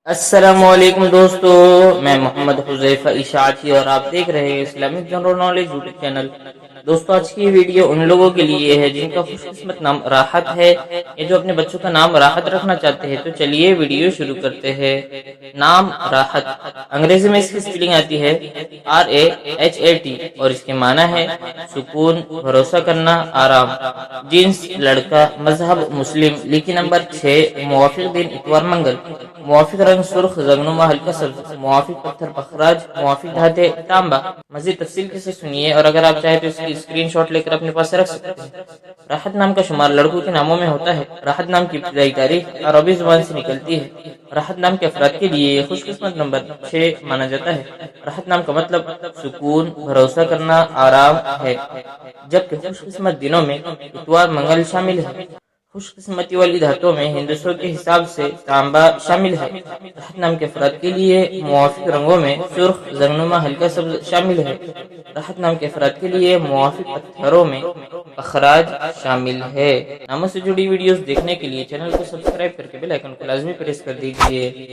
अस्सलामुअलैकुम दोस्तों, मैं मोहम्मद हुज़ैफा इशाअती और आप देख रहे हैं Islamic general knowledge YouTube channel. दोस्तों, आज की वीडियो उन लोगों के लिए है जिनका खुशकिस्मत नाम राहत है या जो अपने बच्चों का नाम राहत रखना चाहते हैं। तो चलिए वीडियो शुरू करते हैं। नाम राहत, अंग्रेजी में इसकी स्पेलिंग आती है RAHAT और इसके माना है सुकून, भरोसा करना, आराम। जिन्स लड़का, मजहब मुस्लिम, लिखी नंबर 6, मुवाफिक दिन इतवार मंगल, मुवाफिक रंग सुर्ख जगनुमा हल्का सब्ज, मुवाफिक पत्थर पखराज, मुवाफिक धाते तांबा। मजीद तफसील के से सुनिए और अगर आप चाहे तो इसकी स्क्रीनशॉट लेकर अपने पास रख सकते हैं। राहत नाम का शुमार लड़कों के नामों में होता है। राहत नाम की इब्तिदाई तारीख अरबी जुबान से निकलती है। राहत नाम के अफराद के लिए खुशकिस्मत नंबर 6 माना जाता है। राहत नाम का मतलब सुकून, भरोसा करना, आराम है, जबकि खुशकिस्मत दिनों में इतवार मंगल शामिल है। खुशकिस्मती वाली धातुओं में हिंदुस्तान के हिसाब से तांबा शामिल है। राहत नाम के अफराद के लिए मुवाफिक रंगों में सुर्ख, जगनुमा, हल्का सब्ज शामिल है। राहत नाम के अफराद के लिए मुवाफिक पत्थरों में अखराज शामिल है। नामों से जुड़ी वीडियोस देखने के लिए चैनल को सब्सक्राइब करके बेल आइकन को लाजमी प्रेस कर दीजिए।